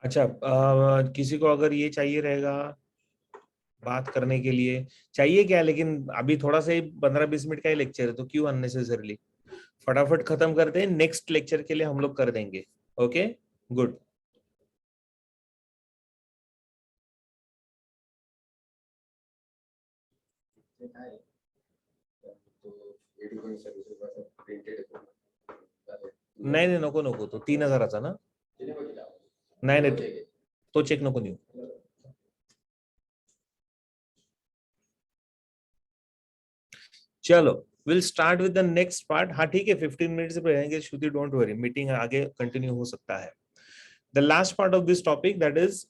अच्छा, किसी को अगर ये चाहिए रहेगा बात करने के लिए, चाहिए क्या, लेकिन अभी थोड़ा सा ही 15-20 मिनट का ही लेक्चर है तो क्यों अननेसेसरली, फटाफट खत्म करते हैं, नेक्स्ट लेक्चर के लिए हम लोग कर देंगे। Okay, good. नाही नाही, नको नको, तो 3,000चा ना, नाही नाही, तो चेक नको देऊ. चलो, will start with the next part. हाँ ठीक है, 15 मिनट से रहेंगे श्रुति, डोंट वरी, मीटिंग आगे कंटिन्यू हो सकता है. The last part of this topic, that is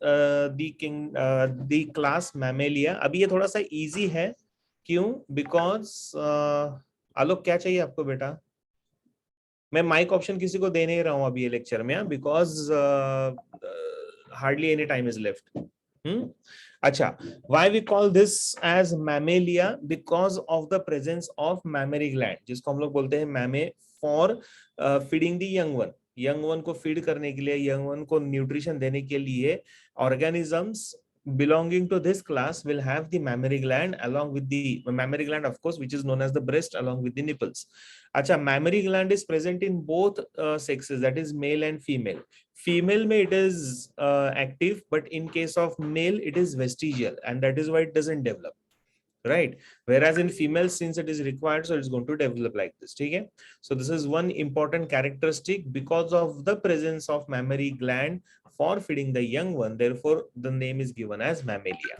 the class Mammalia. अभी ये थोड़ा सा easy है, क्यों? Because आलोक क्या चाहिए आपको बेटा? मैं माइक ऑप्शन किसी को दे नहीं रहा हूँ अभी ये लेक्चर में, because hardly any time is left. अच्छा, why we call this as mammalia? Because of the presence of mammary gland, जिसको हम लोग बोलते हैं ma'am, for feeding the young one. Young one को फीड करने के लिए, यंग वन को न्यूट्रिशन देने के लिए, organisms belonging to this class will have the mammary gland, along with the mammary gland, of course, which is known as the breast, along with the nipples. Acha, mammary gland is present in both sexes, that is male and female. Female में it is active, but in case of male it is vestigial, and that is why it doesn't develop, right? Whereas in female, since it is required, so it's going to develop like this. Okay, so this is one important characteristic. Because of the presence of mammary gland for feeding the young one, therefore the name is given as mammalia.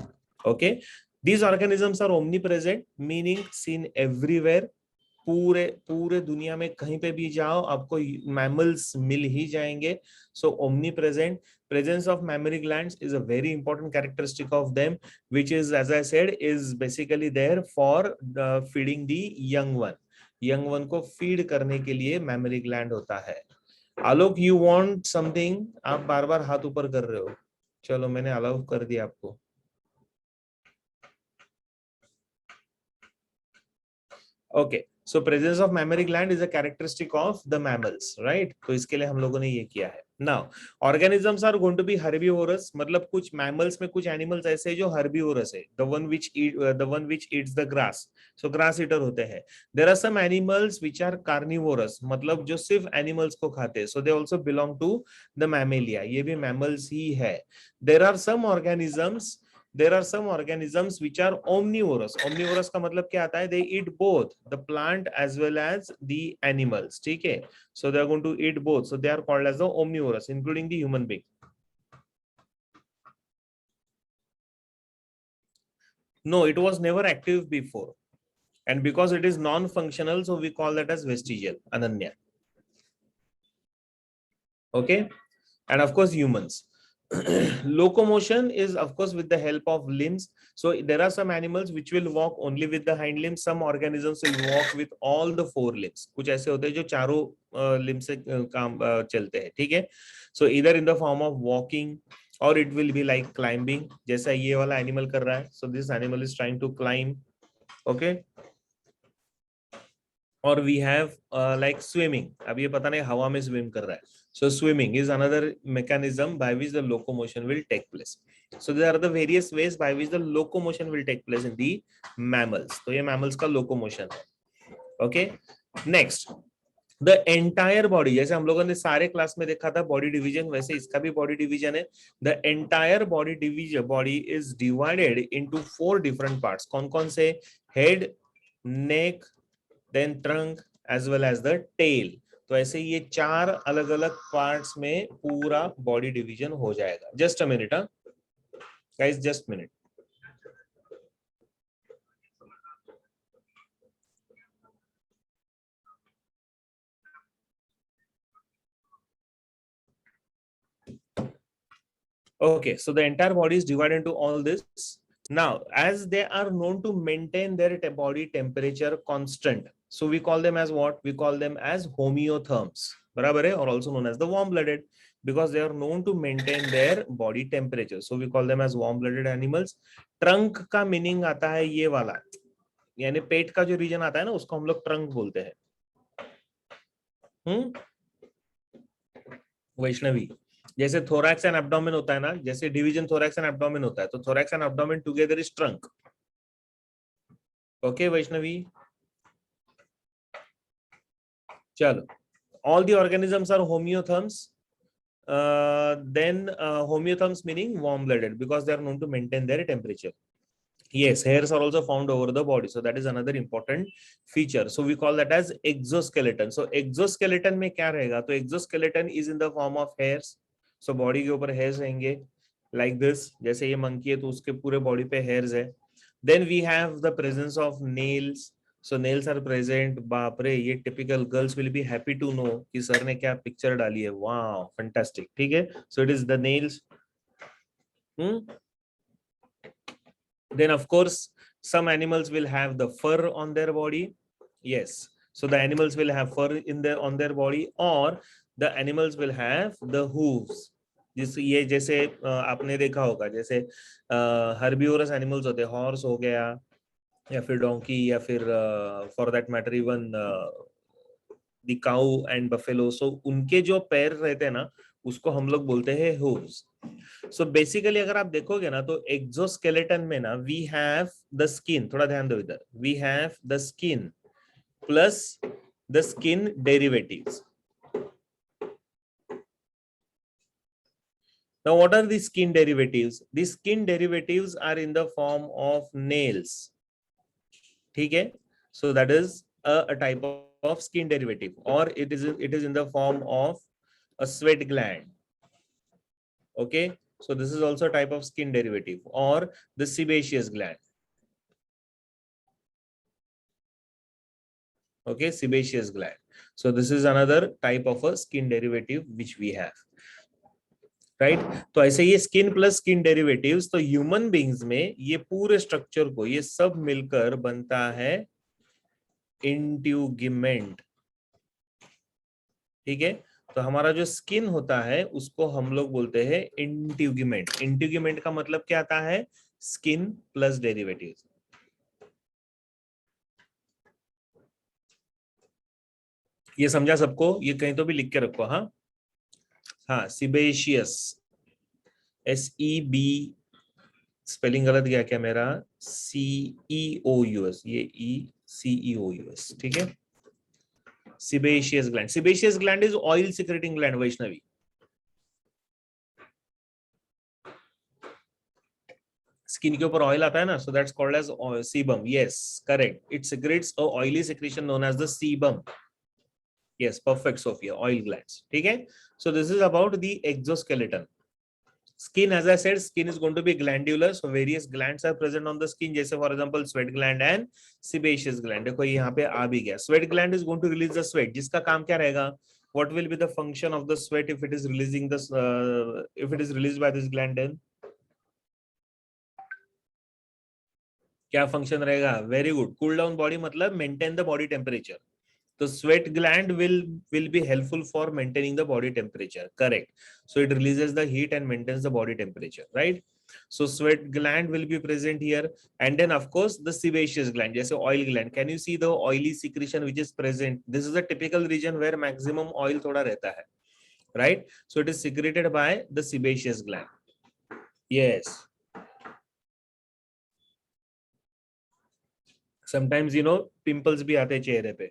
Okay, these organisms are omnipresent, meaning seen everywhere. पूरे पूरे दुनिया में कहीं पे भी जाओ आपको mammals मिल ही जाएंगे. So omnipresent. Presence of mammary glands is a very important characteristic of them, which is, as I said, is basically there for feeding the young one. Young one को feed करने के लिए mammary gland होता है. आलोक, you want something? आप बार बार हाथ ऊपर कर रहे हो. चलो, मैंने अलाउ कर दिया आपको. Okay, so presence of mammary gland is a characteristic of the mammals, right? तो इसके लिए हम लोगों ने ये किया है. Now, organisms are going to be herbivorous. मतलब कुछ mammals में कुछ animals ऐसे हैं जो herbivorous है. The one which eats the grass. So grass eater होते हैं. There are some animals which are carnivorous. मतलब जो सिर्फ animals को खाते हैं. So they also belong to the mammalia. ये भी mammals ही है. There are some organisms which are omnivorous. Omnivorous का मतलब क्या आता है? They eat both the plant as well as the animals. ठीक है? So they are going to eat both. So they are called as the omnivorous, including the human being. No, it was never active before, and because it is non-functional, so we call that as vestigial, ananya. Okay, and of course humans. Locomotion is of course with the help of limbs. So there are some animals which will walk only with the hind limbs. Some organisms will walk with all the four limbs. कुछ ऐसे होते हैं जो चारों limbs से काम चलते हैं. ठीक है? So either in the form of walking, or it will be like climbing, जैसा ये वाला animal कर रहा है. So this animal is trying to climb. Okay, or we have like swimming. अब ये पता नहीं हवा में swim कर रहा है. So swimming is another mechanism by which the locomotion will take place. So there are the various ways by which the locomotion will take place in the mammals. तो ये mammals का locomotion है. Okay, next, the entire body, जैसे हम लोगों ने सारे class में देखा था body division, वैसे इसका भी body division है. The entire body is divided into 4 different parts. कौन कौन से? Head, neck, then trunk as well as the tail. तो ऐसे ये 4 अलग अलग पार्ट्स में पूरा बॉडी डिवीजन हो जाएगा. Just a minute guys, just minute. Okay, so the entire body is divided into all this. Now, as they are known to maintain their body temperature constant, so we call them as what? We call them as homeotherms, बराबर है, or also known as the warm-blooded, because they are known to maintain their body temperature. So we call them as warm-blooded animals. Trunk का meaning आता है ये वाला, यानी पेट का जो रीजन आता है ना, उसको हम लोग ट्रंक बोलते हैं. वैष्णवी, जैसे थोरैक्स एंड एब्डोमेन होता है ना, जैसे डिवीजन थोरैक्स एंड एब्डोमेन होता है, तो thorax and abdomen together is trunk. Okay Vaishnavi, चलो. All the organisms are homeotherms. Then homeotherms meaning warm-blooded because they are known to maintain their temperature. Yes, hairs are also found over the body, so that is another important feature. So we call that as exoskeleton. So exoskeleton में क्या रहेगा? तो exoskeleton is in the form of hairs. So body के ऊपर hairs रहेंगे like this. जैसे ये monkey है तो उसके पूरे body पे hairs है. Then we have the presence of nails. So nails are present. बाप रे, ये typical girls will be happy to know कि सर ने क्या picture डाली है. Wow, fantastic. ठीक है? So it is the nails. Then of course some animals will have the fur on their body. Yes, so the animals will have fur in their on their body, or the animals will have the hooves. ये जैसे आपने देखा होगा, जैसे herbivores animals होते हैं, horse हो गया या फिर डोंकी या फिर for that matter even the cow and buffalo. So उनके जो पैर रहते हैं ना, उसको हम लोग बोलते हैं हूव्स. सो बेसिकली अगर आप देखोगे ना, तो एक्सोस्केलेटन में ना वी हैव द स्किन. थोड़ा ध्यान दो इधर. We have the skin plus the skin derivatives. Now what are the skin derivatives? The skin derivatives are in the form of nails. ठीक है? So that is a type of skin derivative, or it is in the form of a sweat gland. Okay, so this is also a type of skin derivative, or the sebaceous gland. Okay, sebaceous gland. So this is another type of a skin derivative which we have, right? तो ऐसे ये skin plus skin derivatives, तो human beings में ये पूरे structure को, ये सब मिलकर बनता है इंट्यूगिमेंट. ठीक है? तो हमारा जो स्किन होता है उसको हम लोग बोलते हैं इंट्यूगिमेंट. इंट्यूगिमेंट का मतलब क्या आता है? Skin plus derivatives. ये समझा सबको? ये कहीं तो भी लिख के रखो. हाँ हाँ, सिबेशियस, SEB, स्पेलिंग गलत गया क्या मेरा? CEOUS, ये ECEOUS. ठीक है? Sebaceous gland. Sebaceous gland is oil secreting gland. Vaishnavi, skin के ऊपर ऑयल आता है ना, so that's called as sebum. Yes, correct. It secretes a oily secretion known as the sebum. Yes, perfect, Sophia. Oil glands. ठीक है? So this is about the exoskeleton. Skin, as I said, skin is going to be glandular. So various glands are present on the skin. जैसे for example sweat gland and sebaceous gland. देखो यहाँ पे आ भी गया. Sweat gland is going to release the sweat. जिसका काम क्या रहेगा? What will be the function of the sweat if it is releasing this? If it is released by this gland, then क्या फंक्शन रहेगा? Very good. Cool down body मतलब maintain the body temperature. तो sweat gland will be helpful for maintaining the body temperature. Correct. So it releases the heat and maintains the body temperature, right? So sweat gland will be present here, and then of course the sebaceous gland, जैसे oil gland. Can you see the oily secretion which is present? This is a typical region where maximum oil थोड़ा रहता है, right? So it is secreted by the sebaceous gland. Yes. Sometimes pimples भी आते हैं चेहरे पे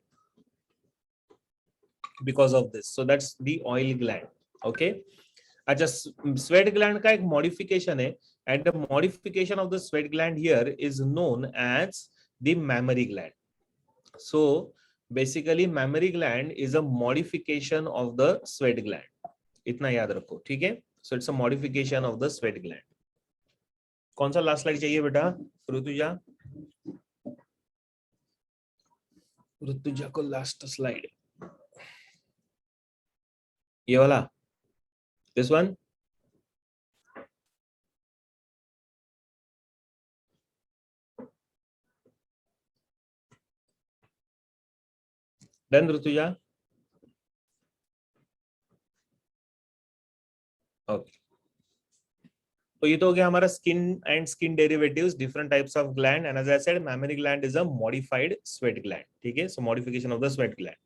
because of this. So that's the oil gland. Okay. अच्छा, sweat gland का एक modification है, and the modification of the sweat gland here is known as the mammary gland. So basically mammary gland is a modification of the sweat gland. इतना याद रखो. ठीक है? So it's a modification of the sweat gland. कौन सा last slide चाहिए बेटा? ऋतुजा को लास्ट स्लाइड ये वाला, this one. Done, Rutuja? Okay. तो ये तो हो गया हमारा skin and skin derivatives, different types of gland. And as I said mammary gland is a modified sweat gland. ठीक है? So modification of the sweat gland.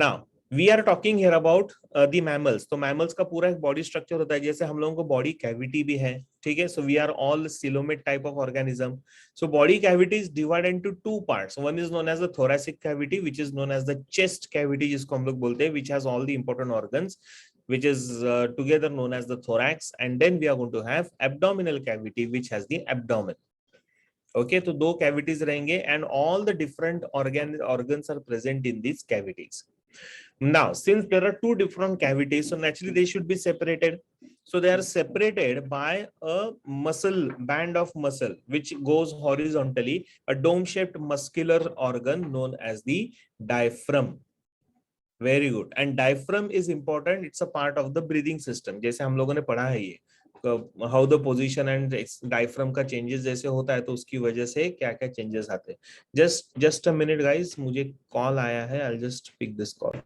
Now we are talking here about the mammals. तो mammals का पूरा एक body structure होता है, जैसे हम लोगों को बॉडी कैविटी भी है, ठीक है। So we are all coelomate type of organism. So body cavity is divided into two parts. One is known as the thoracic cavity, which is known as the chest cavity, जिसको हम लोग बोलते हैं, which has all the important organs, which is together known as the thorax. And then we are going to have abdominal cavity, which has the abdomen. Okay, तो दो cavities रहेंगे and all the different organs are present in these cavities. Now, since there are two different cavities, so naturally they should be separated. So they are separated by a muscle, band of muscle, which goes horizontally, a dome-shaped muscular organ known as the diaphragm. Very good. And diaphragm is important, it's a part of the breathing system. जैसे हम लोगों ने पढ़ा है ये how the position and diaphragm का changes जैसे होता है, तो उसकी वजह से क्या क्या चेंजेस आते हैं। जस्ट अ मिनट गाइस, मुझे कॉल आया है, I just pick this call.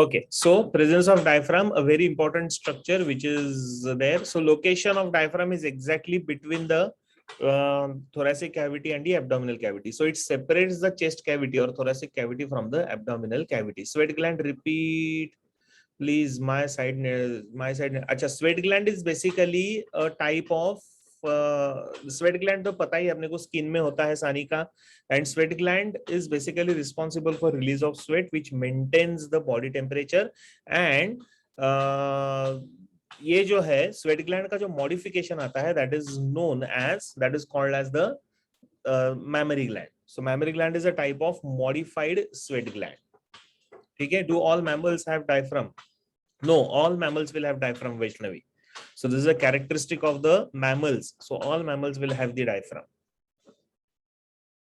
Okay, so presence of diaphragm, a very important structure which is there. So location of diaphragm is exactly between the thoracic cavity and the abdominal cavity. So it separates the chest cavity or thoracic cavity from the abdominal cavity. Sweat gland, repeat please. My side. Acha, sweat gland is basically a type of sweat gland तो पता ही अपने को skin में होता है सानी का, and sweat gland is basically responsible for release of sweat which maintains the body temperature. And ये जो है स्वेट ग्लैंड का जो मॉडिफिकेशन आता है, that is called as the mammary gland. So mammary gland is a type of modified sweat gland. ठीक है। Do all mammals have diaphragm? No, all mammals will have diaphragm, Vaishnavi. So this is a characteristic of the mammals. So all mammals will have the diaphragm.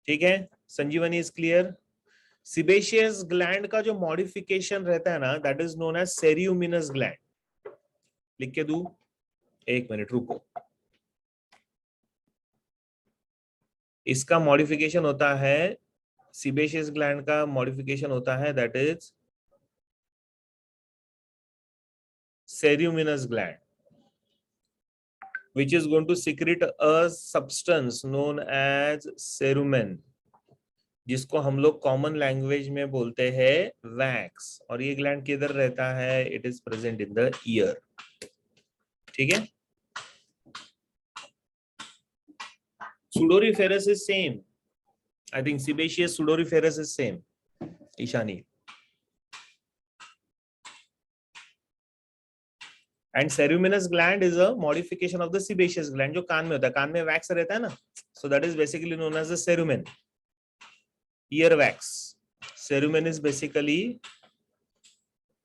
ठीक है, संजीवनी is clear. Sebaceous gland का जो modification रहता है ना, that is known as ceruminous gland. लिख के दूं, एक मिनट रुको। इसका modification होता है, sebaceous gland का modification होता है, that is ceruminous gland, which is going to secrete a substance known as cerumen, जिसको हम लोग कॉमन लैंग्वेज में बोलते हैं वैक्स। और ये ग्लैंड किधर रहता है? It is present in the ear. ठीक है। Sudoriferous is same, I think sebaceous sudoriferous is same. Ishani and ceruminous gland is a modification of the sebaceous gland, जो कान में होता है, कान में वैक्स रहता है ना, so that is basically known as the cerumen, ear wax. Cerumen is basically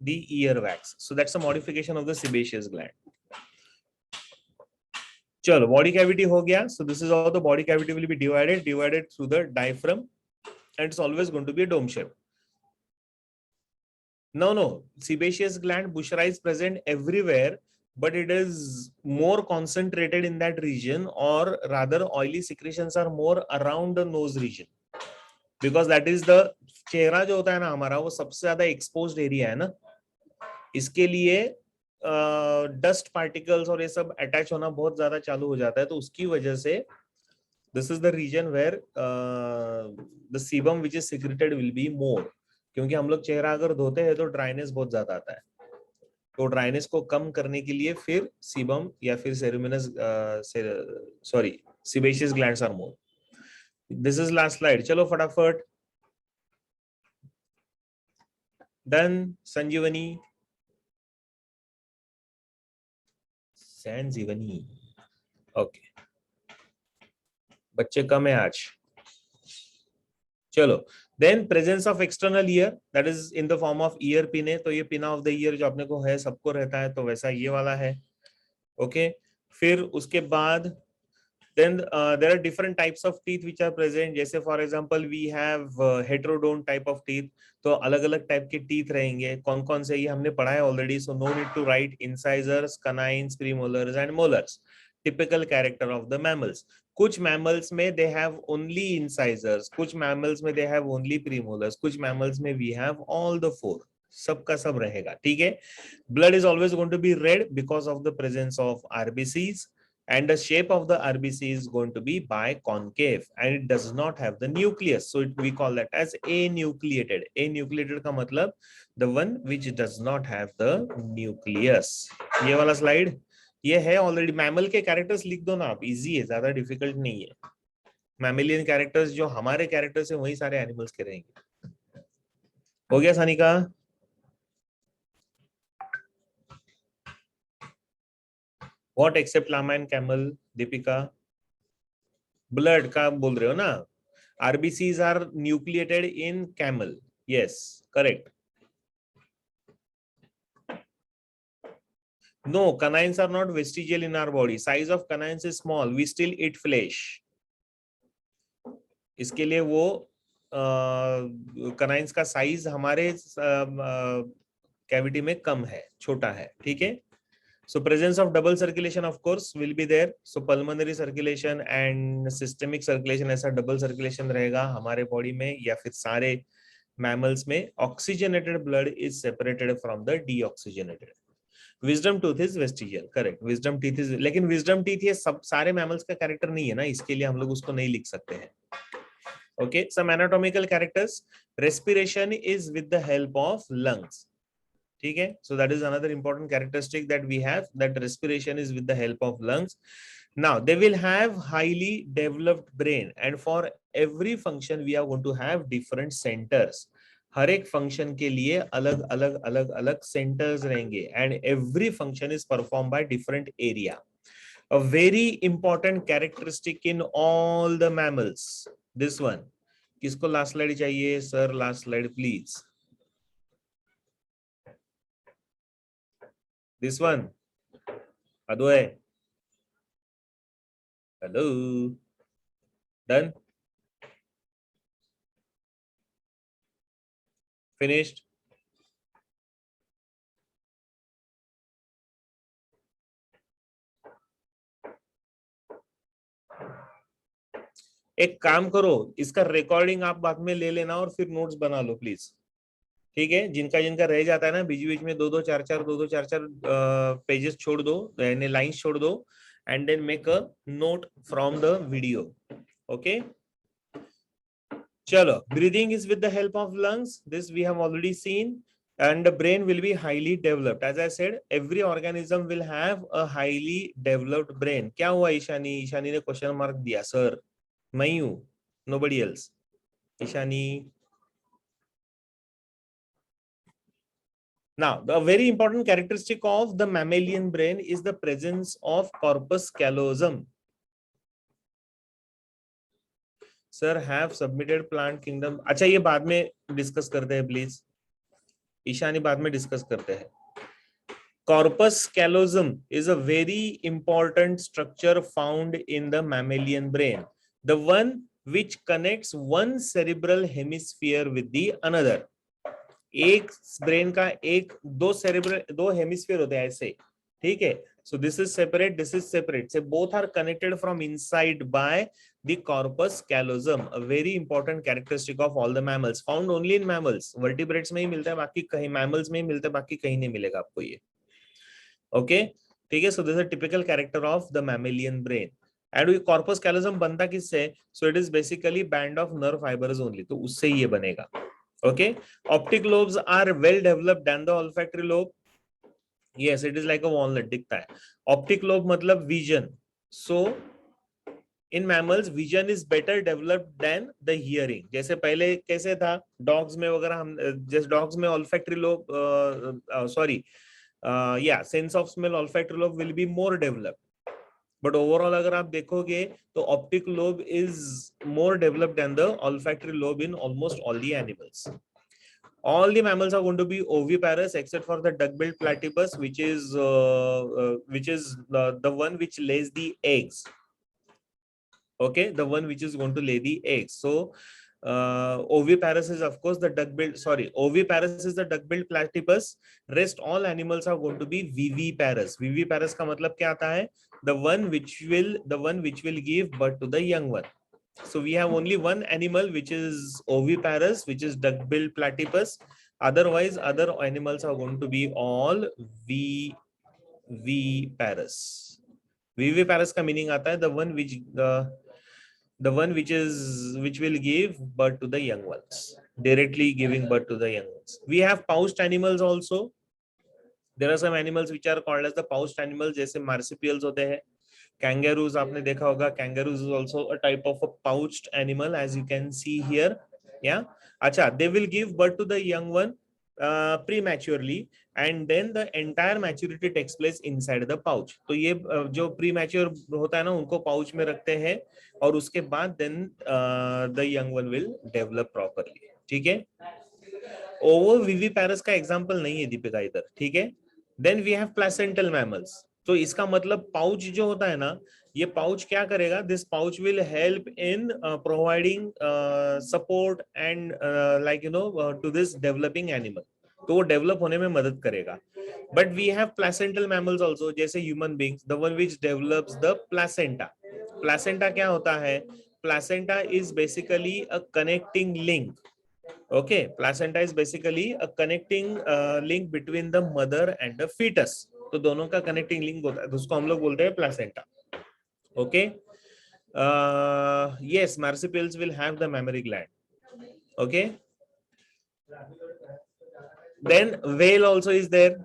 the ear wax. So that's a modification of the sebaceous gland. चलो, body cavity हो गया. So this is how the body cavity will be divided through the diaphragm, and it's always going to be a dome shape. No, sebaceous gland, Bushra, is present everywhere, but it is more concentrated in that region, or rather oily secretions are more around the nose region. Because that is the चेहरा जो होता है ना हमारा, वो सबसे ज्यादा exposed area है ना, इसके लिए डस्ट पार्टिकल्स और ये सब अटैच होना बहुत ज्यादा चालू हो जाता है, तो उसकी वजह से this is the reason where the sebum which is secreted will be more, क्योंकि हम लोग चेहरा अगर धोते हैं तो ड्राइनेस बहुत ज्यादा आता है, तो ड्राइनेस को कम करने के लिए फिर सीबम या फिर ceruminous sebaceous glands are more. This is last slide. चलो फटाफट। Done. संजीवनी, संजीवनी। ओके, बच्चे कम है आज। चलो, then presence of external ear, that is in the form of ear पिने। तो ये पिना ऑफ द ईयर जो अपने को है, सबको रहता है, तो वैसा ये वाला है। ओके, फिर उसके बाद Then there are different types of teeth which are present. जैसे for example we have heterodont type of teeth. तो अलग अलग टाइप के टीथ रहेंगे. कौन कौन से ये हमने पढ़ा है already. So no need to write incisors, canines, premolars and molars. Typical character of the mammals. कुछ mammals में they have only incisors, कुछ mammals में they have only premolars, कुछ mammals में we have all the four. सबका सब रहेगा. ठीक है. Blood is always going to be red because of the presence of RBCs. And the shape of the RBC is going to be biconcave and it does not have the nucleus. So we call that as anucleated. Anucleated का मतलब the one which does not have the nucleus. ये वाला slide ये है already. Mammal के characters लिख दो ना आप. इजी है, ज्यादा डिफिकल्ट नहीं है. मैमिलियन कैरेक्टर्स जो हमारे कैरेक्टर्स है वही सारे एनिमल्स के रहेंगे. हो गया Sanika? What except llama and camel? Deepika blood का बोल रहे हो ना. RBCs are nucleated in camel. Yes, correct. No, canines are not vestigial in our body. Size of canines is small. We still eat flesh. इसके लिए वो canines का size हमारे कैविटी में कम है, छोटा है. ठीक है. So presence of double circulation of course will be there. So pulmonary circulation and systemic circulation, ऐसा double circulation रहेगा हमारे बॉडी में या फिर सारे mammals में. Oxygenated blood is separated from the deoxygenated. Wisdom tooth is vestigial, correct. Wisdom teeth is, लेकिन wisdom teeth ये सब सारे mammals का character नहीं है ना, इसके लिए हम लोग उसको नहीं लिख सकते हैं. Okay, some anatomical characters. Respiration is with the help of lungs. ठीक है. So that is another important characteristic that we have, that respiration is with the help of lungs. Now they will have highly developed brain and for every function we are going to have different centers. हर एक function के लिए अलग अलग अलग अलग centers रहेंगे and every function is performed by different area. A very important characteristic in all the mammals. This one. किसको last slide चाहिए? Sir, last slide please. This one. Adway. Hello. Done. Finished. एक काम करो, इसका recording आप बाद में ले लेना और फिर नोट्स बना लो प्लीज. ठीक है. जिनका जिनका रह जाता है ना बीच बीच में दो दो चार चार पेजेस छोड़ दो, यानी लाइंस छोड़ दो and then make a note from the video. Okay. Chalo. Breathing is with the help of lungs. This we have already seen. And the brain will be highly developed. As I said, every organism will have a highly developed brain. क्या हुआ ईशानी? ईशानी ने question mark दिया. Sir मैं ही हूँ, nobody else. Ishani. Now, the very important characteristic of the mammalian brain is the presence of corpus callosum. Sir, have submitted plant kingdom. अच्छा ये बाद में डिस्कस करते हैं प्लीज. ईशानी बाद में डिस्कस करते हैं. Corpus callosum is a very important structure found in the mammalian brain. The one which connects one cerebral hemisphere with the another. एक ब्रेन का एक दो हेमिस्फीयर होते हैं ऐसे. ठीक है. So this is separate, this is separate. So both are connected from inside by the corpus callosum, a very important characteristic of all the mammals, found only in mammals. Vertebrates में ही मिलता है, बाकी कहीं mammals में ही मिलता है, बाकी कहीं नहीं मिलेगा आपको ये. Okay, ठीक है. So this is a typical character of the mammalian brain. And we corpus callosum बनता किससे? So it is basically band of nerve fibers only. तो उससे ये बनेगा. Okay, optic lobes are well developed than the olfactory lobe. Yes, it is like a walnut. दिखता है. Optic lobe मतलब vision. So in mammals vision is better developed than the hearing. जैसे पहले कैसे था dogs में वगैरह हम जैसे dogs में olfactory lobe sense of smell olfactory lobe will be more developed. But overall अगर आप देखोगे तो optic lobe is more developed than the olfactory lobe in almost all the animals. All the mammals are going to be oviparous except for the duck-billed platypus, which is the one which lays the eggs. Okay, the one which is going to lay the eggs. So oviparous is of course the duck-billed, sorry, oviparous is the duck-billed platypus. Rest all animals are going to be viviparous. Viviparous का मतलब क्या आता है? The one which will give birth to the young one. So we have only one animal which is oviparous, which is duck-billed platypus. Otherwise, other animals are going to be all viviparous. Viviparous का meaning आता है the one which will give birth to the young ones, directly giving birth to the young ones. We have pouched animals also. There are some animals which are called as the pouched animals, जैसे marsupials होते हैं. Kangaroos आपने देखा होगा. Kangaroos is also a type of a pouched animal, as you can see here. Yeah. अच्छा, they will give birth to the young one prematurely, and then the entire maturity takes place inside the pouch. तो ये जो premature होता है ना, उनको pouch में रखते हैं, और उसके बाद then the young one will develop properly. ठीक है. ओवो विविपैरस का एग्जांपल नहीं है दीपिका इधर. ठीक है. Then we have placental mammals. तो इसका मतलब पाउच जो होता है ना, ये पाउच क्या करेगा? This pouch will help in providing support and like to this developing animal. तो वो डेवलप होने में मदद करेगा. But we have placental mammals also, जैसे human beings, the one which develops the placenta. Placenta क्या होता है? Placenta is basically a connecting link. Okay, placenta is basically a connecting link between the mother and the fetus. तो दोनों का connecting link होता है, तो उसको हम लोग बोलते हैं placenta. Okay. Yes, marsupials will have the mammary gland. Okay. Then whale also is there.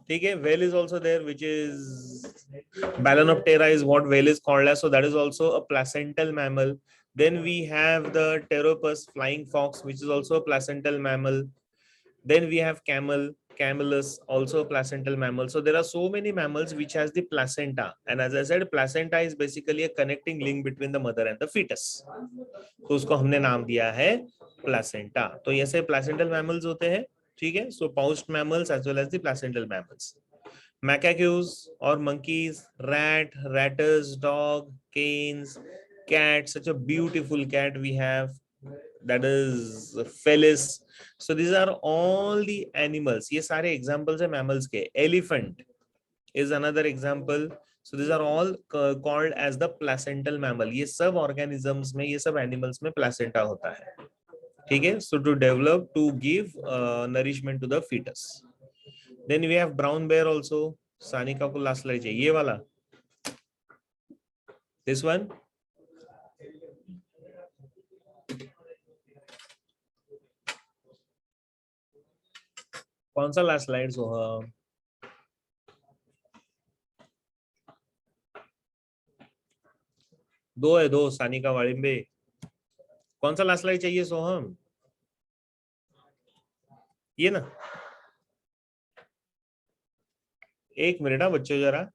ठीक है, whale is also there, which is Balanoptera is what whale is called as. So that is also a placental mammal. Then we have the pteropus, flying fox, which is also a placental mammal. Then we have camel, camelus, also a placental mammal. So there are so many mammals which has the placenta. And as I said, placenta is basically a connecting link between the mother and the fetus. तो उसको हमने नाम दिया है placenta. तो ऐसे placental mammals होते हैं. ठीक है. So pouched mammals as well as the placental mammals. Macaques or monkeys, rat, ratters, dog, canes, cat. Such a beautiful cat we have. That is Felis. So these are all the animals. ये सारे examples है mammals के. Elephant is another example. So these are all called as the placental mammal. ये सब organisms में, ये सब animals में placenta होता है. ठीक है. So to develop, to give nourishment to the fetus. Then we have brown bear also. Sanika को last slide चाहिए. ये वाला. This one. कौन सा last slide सोहम? दो है, दो. सानिका वालिम्बे. कौन सा लास्ट स्लाइड चाहिए सोहम? ये ना. एक मिनट बच्चों जरा.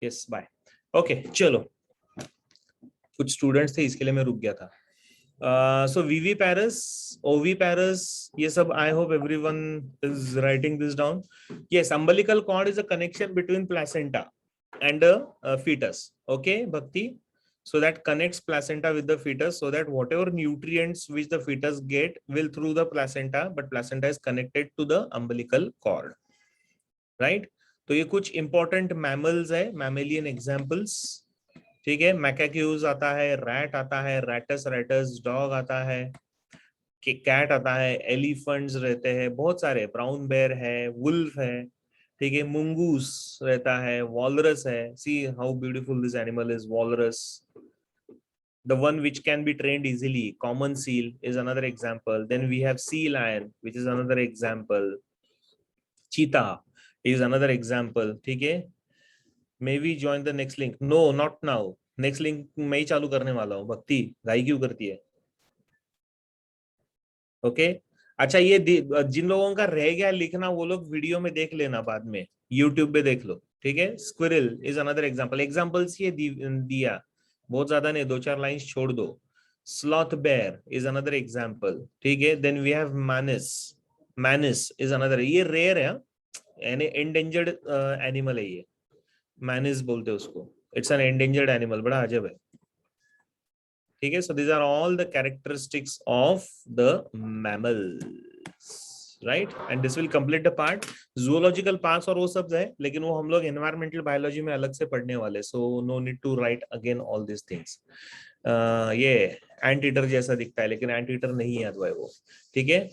Yes bye. ओके चलो, कुछ स्टूडेंट्स थे इसके लिए मैं रुक गया था। So viviparous, oviparous, ये सब I hope everyone is writing this down. Yes, umbilical cord is a connection between placenta and a fetus. Okay, Bhakti. So that connects placenta with the fetus, so that whatever nutrients which the fetus get will through the placenta, but placenta is connected to the umbilical cord, right? तो ये कुछ important mammals है, mammalian examples. ठीक है, मैकाक्यूज आता है, rat आता है, रैटस रैटस, डॉग आता है, कैट आता है, एलिफेंट्स रहते हैं, बहुत सारे, ब्राउन बेयर है, वुल्फ है, ठीक है, मुंगूस रहता है, वॉलरस है, see how beautiful this animal is, walrus, the one which can be trained easily, common seal is another example. Then we have sea lion, which is another example. Cheetah is another example. ठीक है, may we join the next link? No, not now. Next link मैं ही चालू करने वाला हूँ। भक्ति गाई क्यों करती है? ओके अच्छा, ये जिन लोगों का रह गया लिखना वो लोग वीडियो में देख लेना, बाद में यूट्यूब पे देख लो, ठीक है। Squirrel is another example, examples ये दिया, बहुत ज्यादा नहीं, 2-4 लाइंस छोड़ दो। Sloth bear is another example, ठीक है। Then we have manis, manis is another, ये रेयर है, यानी एंडेंजर्ड एनिमल है ये, मैनिस बोलते हैं उसको, इट्स एन एंडेंजर्ड एनिमल, बड़ा अजब है, ठीक है। So these are all the characteristics of the mammals, right, and this will complete the part. Zoological parts और वो सब है, लेकिन वो हम लोग एनवायरमेंटल बायोलॉजी में अलग से पढ़ने वाले, so no need to write again all this things. ये एंट ईटर जैसा दिखता है, लेकिन एंट ईटर नहीं है अथवा वो, ठीक है।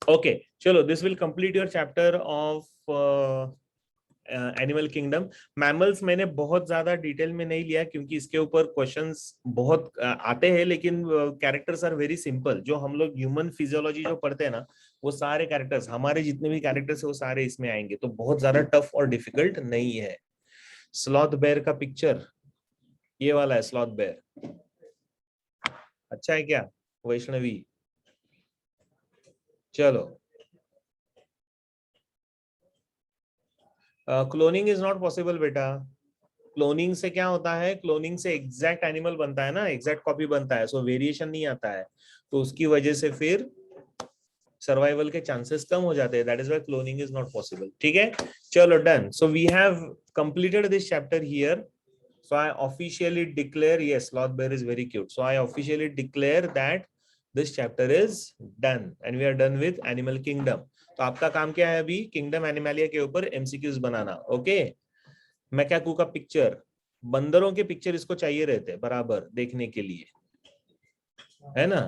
ओके चलो, this will complete your chapter of animal kingdom. Mammals मैंने बहुत ज्यादा डिटेल में नहीं लिया, क्योंकि इसके ऊपर क्वेश्चंस बहुत आते हैं, लेकिन कैरेक्टर्स आर वेरी सिंपल। जो हम लोग ह्यूमन फिजियोलॉजी जो पढ़ते हैं ना, वो सारे कैरेक्टर्स, हमारे जितने भी कैरेक्टर्स है वो सारे इसमें आएंगे, तो बहुत ज्यादा टफ और डिफिकल्ट नहीं है। स्लॉथ बेयर का पिक्चर ये वाला है, स्लॉथ बेयर अच्छा है क्या वैष्णवी? चलो, क्लोनिंग इज नॉट पॉसिबल बेटा। क्लोनिंग से क्या होता है, क्लोनिंग से एग्जैक्ट एनिमल बनता है ना, एग्जैक्ट कॉपी बनता है, सो वेरिएशन नहीं आता है, तो उसकी वजह से फिर सर्वाइवल के चांसेस कम हो जाते हैं, that is why cloning is not possible, ठीक है। चलो done, so we have completed this chapter here, so I officially declare, yes, sloth bear is very cute, so I officially declare that this chapter is done and we are done with animal kingdom. तो आपका काम क्या है अभी, kingdom Animalia के ऊपर MCQs बनाना, okay. मैकाकू का picture, बंदरों के पिक्चर इसको चाहिए रहते हैं बराबर देखने के लिए, है ना,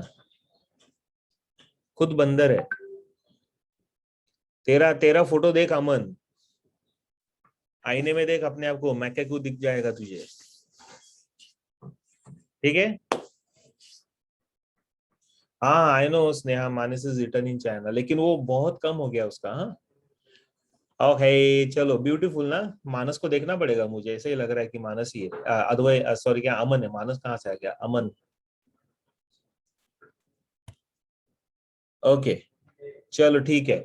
खुद बंदर है। तेरा तेरा फोटो देख अमन, आईने में देख अपने आप को, मैकाकू दिख जाएगा तुझे, ठीक है। हाँ I know Sneha, Manas is return in China, लेकिन वो बहुत कम हो गया उसका। हाँ ओके चलो, ब्यूटीफुल ना, मानस को देखना पड़ेगा मुझे, ऐसे ही लग रहा है कि मानस ही है, अदवय सॉरी क्या अमन है, मानस कहाँ से आ गया, अमन। ओके चलो ठीक है,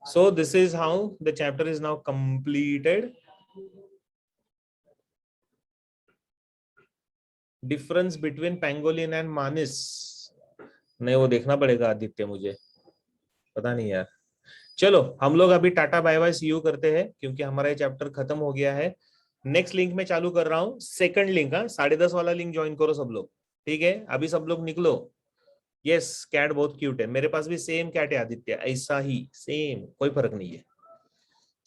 so this is how the chapter is now completed. Difference between pangolin and मानिस, नहीं वो देखना पड़ेगा आदित्य, मुझे पता नहीं यार। चलो हम लोग अभी tata bye bye see you करते हैं, क्योंकि हमारा ये चैप्टर खत्म हो गया है। नेक्स्ट लिंक में चालू कर रहा हूँ, सेकंड लिंक, 10:30 वाला लिंक ज्वाइन करो सब लोग, ठीक है। अभी सब लोग निकलो। यस कैट बहुत क्यूट है, मेरे पास भी सेम कैट है आदित्य, ऐसा ही सेम, कोई फर्क नहीं है।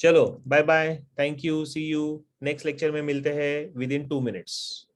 चलो bye bye, thank you, see you, next lecture में मिलते हैं विद इन 2 मिनट्स।